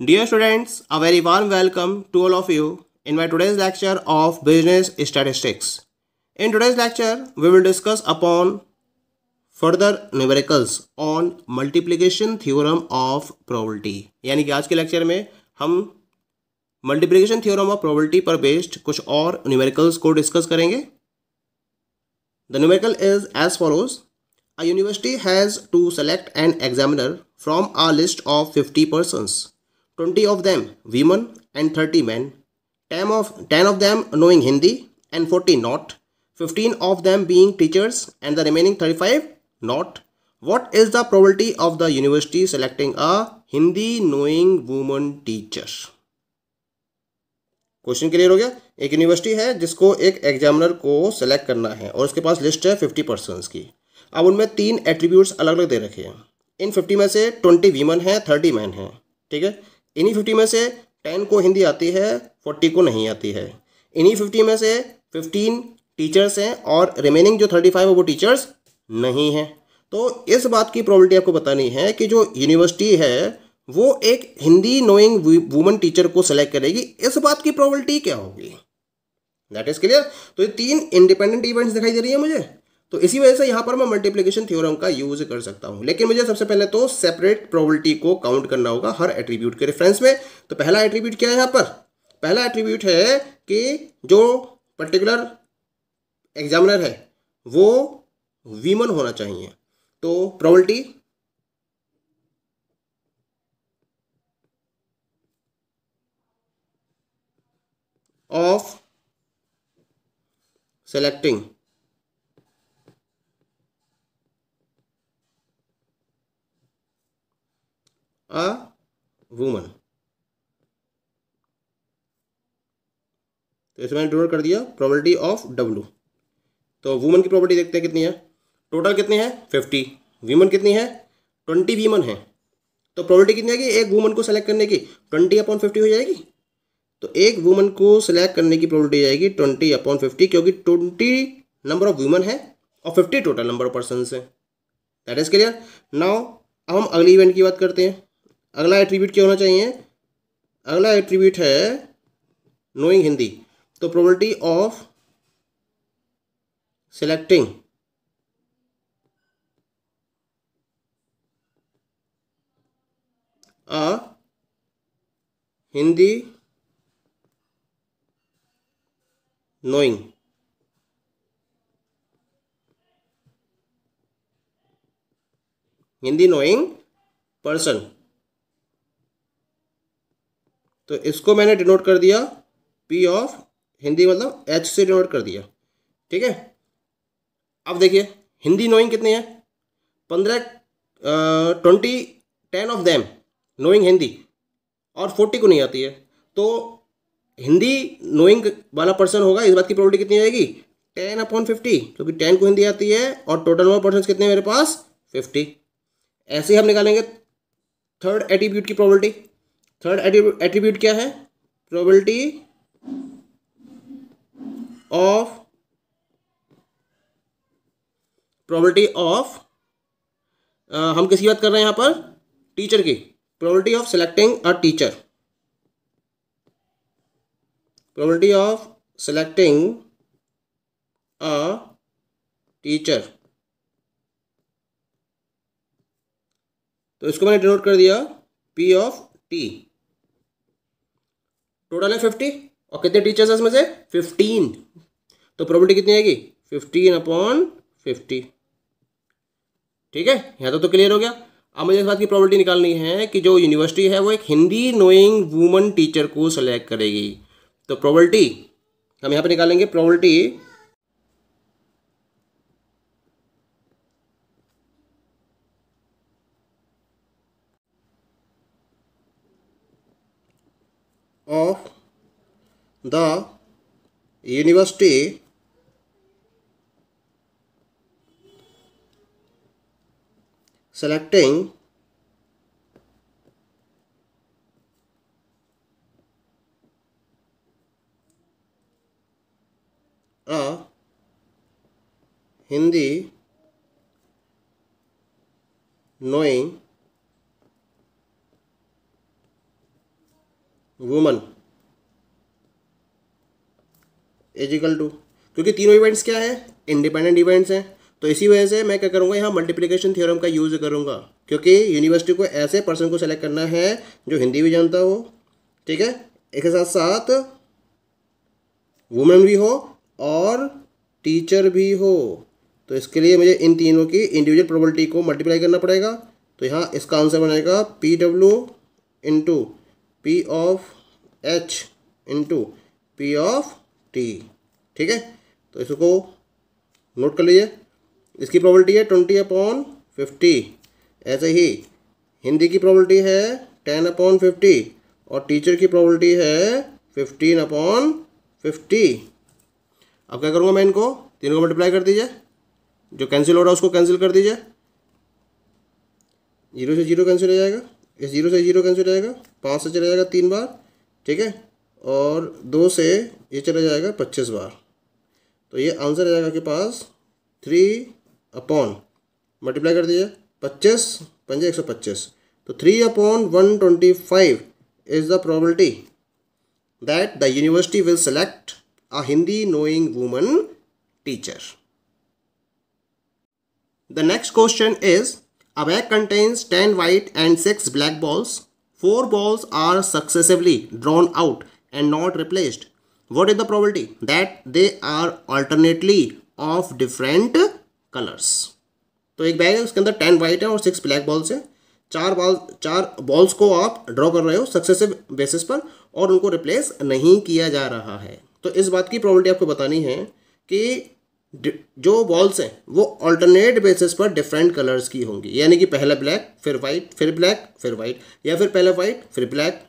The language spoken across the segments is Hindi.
Dear students, a very warm welcome to all of you in my today's lecture of Business Statistics. In today's lecture, we will discuss upon further numericals on multiplication theorem of probability. यानी कि आज के लेक्चर में हम मल्टीप्लिकेशन थ्योरम ऑफ प्रोबेबिलिटी पर बेस्ड कुछ और न्यूमेरिकल्स को डिस्कस करेंगे. The numerical is as follows. A university has to select an examiner from a list of 50 persons. 20 of them women and 30 men. 10 of them knowing Hindi and 40 not. 15 of them being teachers and the remaining 35 not. What is the probability of the university selecting a Hindi knowing woman teacher? Question clear हो गया. एक यूनिवर्सिटी है जिसको एक एग्जामिनर को सेलेक्ट करना है और उसके पास लिस्ट है 50 पर्सनस की. अब उनमें 3 एट्रीब्यूट्स अलग अलग दे रखे हैं. इन 50 में से 20 वीमन है, 30 मैन है. ठीक है. इन्हीं 50 में से 10 को हिंदी आती है, 40 को नहीं आती है. इन्हीं 50 में से 15 टीचर्स हैं और रिमेनिंग जो 35 है वो टीचर्स नहीं हैं. तो इस बात की प्रोबेबिलिटी आपको बतानी है कि जो यूनिवर्सिटी है वो एक हिंदी नोइंग वुमन टीचर को सेलेक्ट करेगी. इस बात की प्रोबेबिलिटी क्या होगी? That is clear. तो ये 3 इंडिपेंडेंट इवेंट्स दिखाई दे रही है मुझे. तो इसी वजह से यहाँ पर मैं मल्टीप्लिकेशन थ्योरम का यूज कर सकता हूँ. लेकिन मुझे सबसे पहले तो सेपरेट प्रोबेबिलिटी को काउंट करना होगा हर एट्रीब्यूट के रेफरेंस में. तो पहला एट्रीब्यूट क्या है यहाँ पर? पहला एट्रीब्यूट है कि जो पर्टिकुलर एग्जामिनर है वो वीमन होना चाहिए. तो probability of selecting a woman. तो इसमें डिनोट कर दिया प्रोबेबिलिटी ऑफ W. तो वुमन की प्रोबेबिलिटी देखते हैं कितनी है. टोटल कितनी है? 50. वीमन कितनी है? 20 वीमन है. तो प्रोबेबिलिटी कितनी आएगी एक वुमन को सेलेक्ट करने की? 20/50 हो जाएगी. तो एक वुमन को सिलेक्ट करने की प्रोबेबिलिटी आएगी 20/50, क्योंकि 20 नंबर ऑफ वुमन है और 50 टोटल नंबर ऑफ पर्सन है. That is clear. नाउ अब हम अगली इवेंट की बात करते हैं. अगला एट्रीब्यूट क्या होना चाहिए? अगला एट्रीब्यूट है नोइंग हिंदी. तो probability of selecting a Hindi knowing Hindi knowing person. तो इसको मैंने डिनोट कर दिया P ऑफ हिंदी, मतलब H से डिनोट कर दिया. ठीक है. अब देखिए हिंदी नोइंग कितनी है? 10 ऑफ देम नोइंग हिंदी और 40 को नहीं आती है. तो हिंदी नोइंग वाला पर्सन होगा. इस बात की प्रोबेबिलिटी कितनी आएगी? 10/50, क्योंकि 10 को हिंदी आती है और टोटल नंबर पर्सन कितने हैं मेरे पास? 50. ऐसे ही हम निकालेंगे थर्ड एट्रीब्यूट की प्रोबेबिलिटी. थर्ड एट्रीब्यूट क्या है? प्रोबेबिलिटी ऑफ हम किसकी बात कर रहे हैं यहाँ पर? टीचर की. Probability of selecting a teacher. Probability of selecting a teacher. तो इसको मैंने डिनोट कर दिया P ऑफ T. टोटल है 50 और कितने टीचर्स है इसमें से? 15. तो प्रोबेबिलिटी कितनी आएगी? 15/50. ठीक है. यहाँ तो क्लियर हो गया. अब मुझे इस बात की प्रोबेबिलिटी निकालनी है कि जो यूनिवर्सिटी है वो एक हिंदी नोइंग वुमन टीचर को सेलेक्ट करेगी. तो प्रोबेबिलिटी हम यहाँ पे निकालेंगे. Probability of the university selecting a Hindi knowing woman is equal to, क्योंकि तीनों इवेंट्स क्या है, इंडिपेंडेंट इवेंट्स हैं, तो इसी वजह से मैं क्या करूँगा, यहाँ मल्टीप्लिकेशन थ्योरम का यूज़ करूँगा, क्योंकि यूनिवर्सिटी को ऐसे पर्सन को सेलेक्ट करना है जो हिंदी भी जानता हो, ठीक है, एक के साथ साथ वुमेन भी हो और टीचर भी हो। तो इसके लिए मुझे इन तीनों की इंडिविजुअल प्रोबेबिलिटी को मल्टीप्लाई करना पड़ेगा। तो यहाँ इसका आंसर बनेगा P W into P of H into P of T, ठीक है। तो इसको नोट कर लीजिए, इसकी प्रोबेबिलिटी है 20/50, ऐसे ही हिंदी की प्रोबेबिलिटी है 10/50 और टीचर की प्रोबेबिलिटी है 15/50। अब क्या करूँगा, मैं इनको तीनों को मल्टीप्लाई कर दीजिए, जो कैंसिल हो रहा है उसको कैंसिल कर दीजिए, 0 से 0 कैंसिल हो जाएगा, इस 0 से 0 कैंसिल हो जाएगा, 5 से चला जाएगा 3 बार, ठीक है, और 2 से ये चला जाएगा 25 बार। तो ये आंसर आ जाएगा आपके पास 3 मल्टीप्लाई कर दीजिए, 25 पंजे 125, तो 3/125 is the probability that the university will select a Hindi knowing woman teacher. The next question is, a bag contains 10 white and 6 black balls. 4 balls are successively drawn out and not replaced. What is the probability that they are alternately of different colors? तो एक बैग है, उसके अंदर 10 वाइट है और 6 ब्लैक बॉल्स है, चार बॉल्स को आप ड्रॉ कर रहे हो सक्सेसिव बेसिस पर और उनको रिप्लेस नहीं किया जा रहा है। तो इस बात की प्रोबेबिलिटी आपको बतानी है कि जो बॉल्स हैं वो अल्टरनेट बेसिस पर डिफरेंट कलर्स की होंगी, यानी कि पहले ब्लैक फिर वाइट फिर ब्लैक फिर वाइट, या फिर पहले वाइट फिर ब्लैक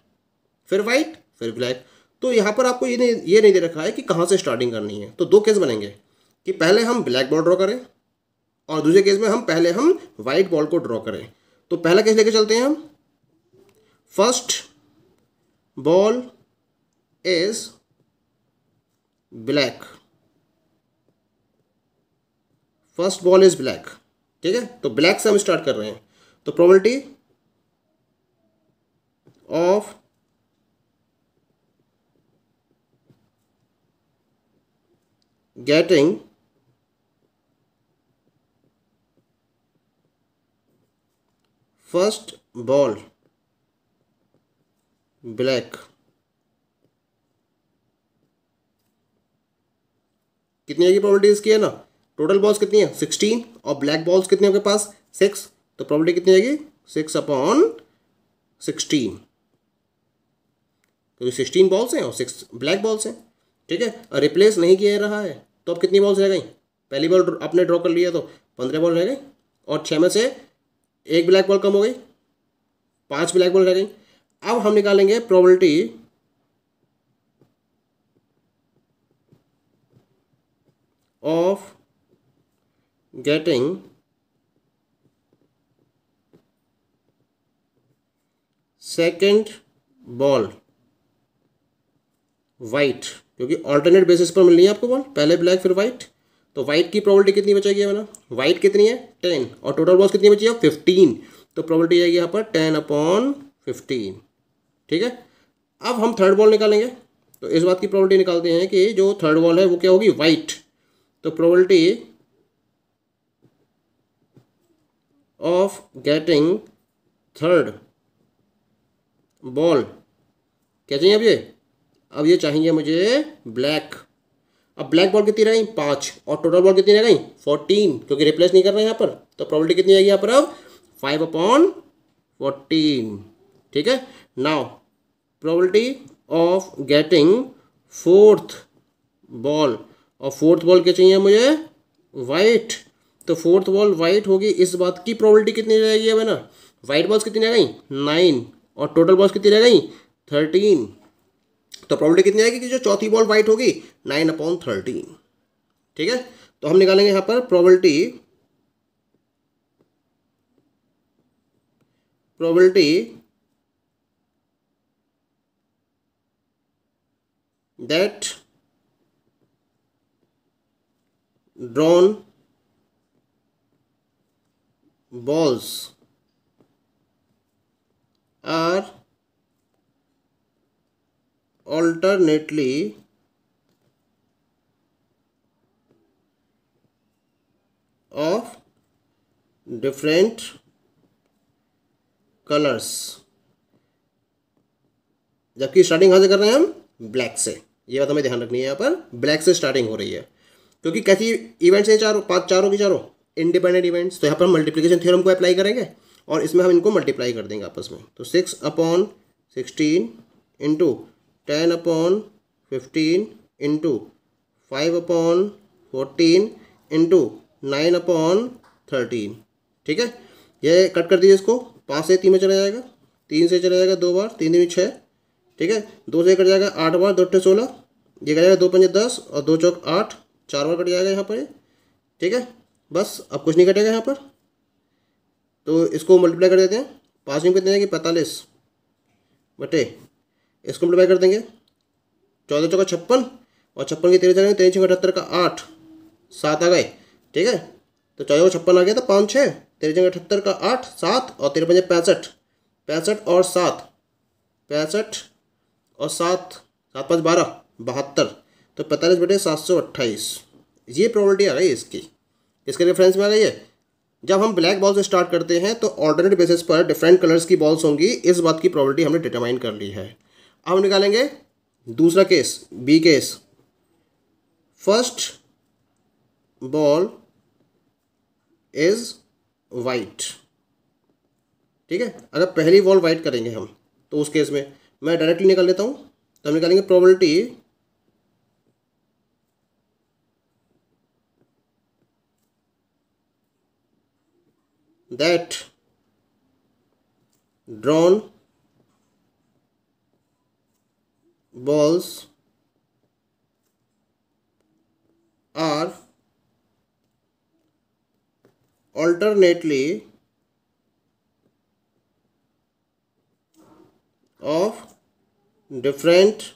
फिर वाइट फिर ब्लैक। तो यहाँ पर आपको ये नहीं दे रखा है कि कहाँ से स्टार्टिंग करनी है। तो दो केस बनेंगे कि पहले हम ब्लैक बॉल ड्रॉ करें और दूसरे केस में हम वाइट बॉल को ड्रॉ करें। तो पहला केस लेके चलते हैं हम। First ball is black, first ball is black, ठीक है। तो ब्लैक से हम स्टार्ट कर रहे हैं। तो probability of getting first ball black कितनी आएगी प्रोबेबिलिटी इसकी, है ना, टोटल बॉल्स कितनी है 16 और ब्लैक बॉल्स कितनी है आपके पास 6, तो प्रोबेबिलिटी कितनी आएगी 6/16, क्योंकि 16 बॉल्स हैं और 6 ब्लैक बॉल्स हैं, ठीक है। और रिप्लेस नहीं किया रहा है तो अब कितनी बॉल्स रह गई, पहली बॉल आपने ड्रॉ कर लिया तो 15 बॉल रह गई और 6 में से एक ब्लैक बॉल कम हो गई, 5 ब्लैक बॉल रह गई। अब हम निकालेंगे probability of getting second ball white, क्योंकि ऑल्टरनेट बेसिस पर मिलनी है आपको बॉल, पहले ब्लैक फिर वाइट। तो वाइट की प्रोबेबिलिटी कितनी बचेगी है ना, वाइट कितनी है 10 और टोटल बॉल्स कितनी बची है 15, तो प्रोबेबिलिटी आएगी यहाँ पर 10/15, ठीक है। अब हम थर्ड बॉल निकालेंगे। तो इस बात की प्रोबेबिलिटी निकालते हैं कि जो थर्ड बॉल है वो क्या होगी वाइट। तो probability of getting third ball क्या चाहिए अब ये चाहिए मुझे ब्लैक। अब ब्लैक बॉल कितनी रह गई 5 और टोटल बॉल कितनी रह गई 14, क्योंकि रिप्लेस नहीं कर रहे हैं यहाँ पर। तो प्रोबेबिलिटी कितनी आएगी यहाँ पर अब 5/14, ठीक है। Now probability of getting fourth ball, और फोर्थ बॉल क्या चाहिए मुझे वाइट। तो फोर्थ बॉल वाइट होगी, इस बात की प्रोबेबिलिटी कितनी रहेगी अब, है ना, वाइट बॉल्स कितनी रह गई 9 और टोटल बॉल्स कितनी रह गई 13। तो प्रोबेबिलिटी कितनी आएगी कि जो चौथी बॉल वाइट होगी 9/13, ठीक है। तो हम निकालेंगे यहाँ पर probability that drawn balls are alternately of different colours, जबकि स्टार्टिंग कहाँ से कर रहे हैं हम, ब्लैक से। ये बात हमें ध्यान रखनी है, यहाँ पर ब्लैक से स्टार्टिंग हो रही है, क्योंकि कैसी इवेंट्स हैं, चारों की चारों इंडिपेंडेंट इवेंट्स। तो यहाँ पर हम मल्टीप्लिकेशन थ्योरम को अप्लाई करेंगे और इसमें हम इनको मल्टीप्लाई कर देंगे आपस में। तो 6/16 इंटू 10/15 इंटू 5/14 इंटू 9/13। ठीक है, ये कट कर दीजिए इसको, 5 से 3 में चला जाएगा, 3 से चला जाएगा 2 बार, 3 दूनी 6। ठीक है, 2 से कट जाएगा 8 बार, 2 × 16, ये कट जाएगा 2 × 5 10 और 2 × 8, 4 बार कट जाएगा यहाँ पर। ठीक है, बस अब कुछ नहीं कटेगा यहाँ पर। तो इसको मल्टीप्लाई कर देते हैं, 5 में कितने जाएंगे 45 बटे, इसको मल्टीप्लाई कर देंगे 14 × 56 और 56 की 13 चलेंगे, 13 × 6 78 का 8, 7 आ गए। ठीक है, तो 14 × 56 आ गया, तो 5 6, 13 × 78 का 8, 7 और 13 × 5 65, 65 और 7, 65 और 7, 7 5 12, 72, तो 45 बटे 728। ये प्रोबेबिलिटी आ गई इसकी, इसके रेफरेंस में आ गई है। जब हम ब्लैक बॉल से स्टार्ट करते हैं तो ऑल्टरनेट बेसिस पर डिफरेंट कलर्स की बॉल्स होंगी, इस बात की प्रोबेबिलिटी हमने डिटरमाइन कर ली है। अब हम निकालेंगे दूसरा case, B case. First ball is white. ठीक है, अगर पहली बॉल वाइट करेंगे हम तो उस केस में मैं डायरेक्टली निकाल लेता हूँ। तो हम निकालेंगे probability that drawn balls are alternately of different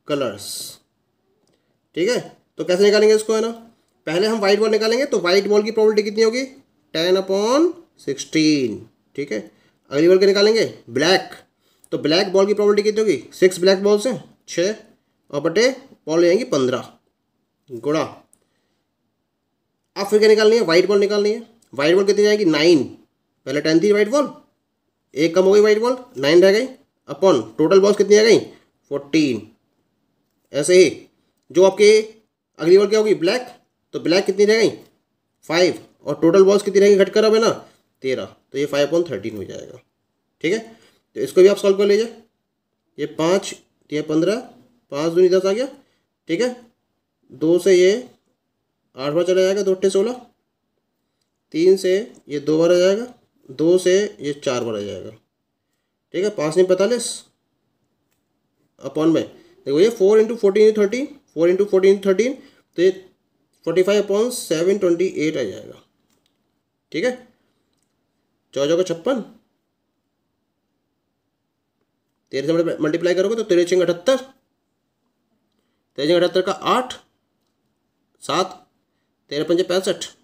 colors। ठीक है, तो कैसे निकालेंगे इसको, है ना, पहले हम वाइट बॉल निकालेंगे। तो वाइट बॉल की प्रोबेबिलिटी कितनी होगी, 10/16। ठीक है, अगली बॉल के निकालेंगे ब्लैक, तो ब्लैक बॉल की प्रोबेबिलिटी कितनी होगी, 6 ब्लैक बॉल्स हैं, 6 और बटे बॉल ले जाएंगी 15 गुणा। अब फिर क्या निकालनी है, वाइट बॉल निकालनी है। वाइट बॉल कितनी जाएगी, 9, पहले 10 थी वाइट बॉल, एक कम हो गई वाइट बॉल, 9 रह गई, अपॉन टोटल बॉल्स कितनी आ गई 14। ऐसे ही जो आपके अगली बॉल क्या होगी ब्लैक, तो ब्लैक कितनी रह गई 5 और टोटल बॉल्स कितनी रहेंगी घट कर अब, है ना 13, तो ये 5/13 हो जाएगा। ठीक है, तो इसको भी आप सॉल्व कर लीजिए। ये 5 ये 15, 5 दूनी 10 आ गया। ठीक है, 2 से ये 8 बार चला जाएगा, 2 × 16, 3 से ये 2 बार आ जाएगा, 2 से ये 4 बार आ जाएगा। ठीक है, 5 × 45 अपॉन में देखो ये 4 × 14 × 13, 4 × 14 × 13, तो ये 45/728 आ जाएगा। ठीक है, 14 का 56, 13 से मल्टीप्लाई करोगे तो 13 × 6 = 78, 13 × 78 का 8, 7, 13 × 5 = 65,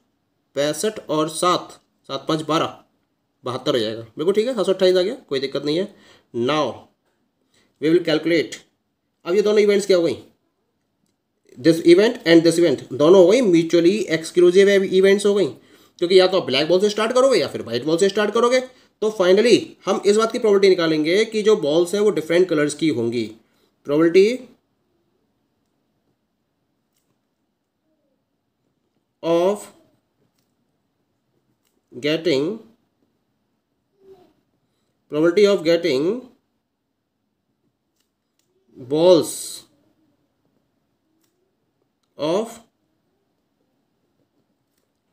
65 और 7, 7 × 5 = 12, 72 हो जाएगा। बिल्कुल ठीक है, 728 आ गया, कोई दिक्कत नहीं है। Now we will calculate. अब ये दोनों इवेंट्स क्या हो गई, this event and this event दोनों हो गई म्यूचुअली एक्सक्लूसिव इवेंट्स हो गई, क्योंकि या तो आप ब्लैक बॉल से स्टार्ट करोगे या फिर व्हाइट बॉल से स्टार्ट करोगे। तो फाइनली हम इस बात की प्रोबेबिलिटी निकालेंगे कि जो बॉल्स हैं वो डिफरेंट कलर्स की होंगी। Probability of getting balls of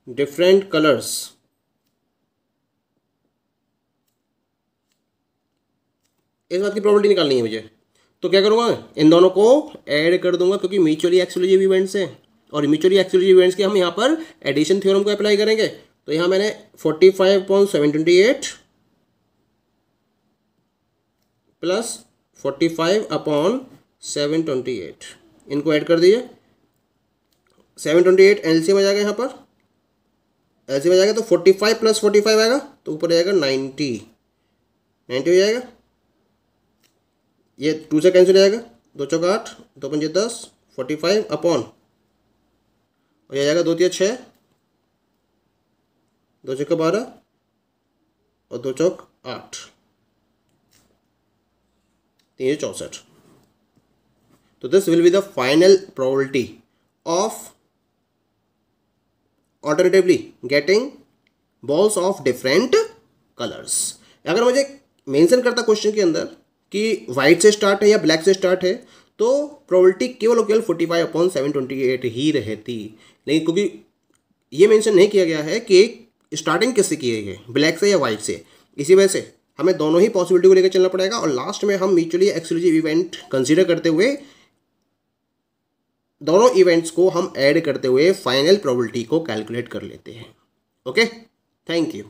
different colors इस बात की प्रोबेबिलिटी निकालनी है मुझे। तो क्या करूँगा, इन दोनों को ऐड कर दूंगा, क्योंकि म्यूचुअली एक्सक्लूसिव इवेंट्स हैं और म्यूचुअली एक्सक्लूसिव इवेंट्स के हम यहाँ पर एडिशन थ्योरम को अप्लाई करेंगे। तो यहाँ मैंने 45/728 प्लस 45/728 इनको ऐड कर दीजिए। 728 एलसीएम आ जाएगा, यहाँ पर एलसीएम आ जाएगा, तो 45 + 45 आएगा, तो ऊपर जाएगा 90 हो जाएगा। ये 2 से कैंसिल हो जाएगा, 2 चौक 8, 2 पंजे 10, 45 अपॉन, और ये जाएगा 2 तिया 6, 2 चौका 12 और 2 चौक 8, 3 64। तो this will be the final probability of alternatively getting balls of different colours. अगर मुझे मेंशन करता क्वेश्चन के अंदर कि वाइट से स्टार्ट है या ब्लैक से स्टार्ट है, तो प्रोबेबिलिटी केवल और केवल 45/728 ही रहती। लेकिन क्योंकि ये मेंशन नहीं किया गया है कि स्टार्टिंग किससे किए गए, ब्लैक से या वाइट से, इसी वजह से हमें दोनों ही पॉसिबिलिटी को लेकर चलना पड़ेगा। और लास्ट में हम म्यूचुअली एक्सक्लूसिव इवेंट कंसीडर करते हुए, दोनों इवेंट्स को हम ऐड करते हुए फाइनल प्रोबेबिलिटी को कैलकुलेट कर लेते हैं। Okay, thank you.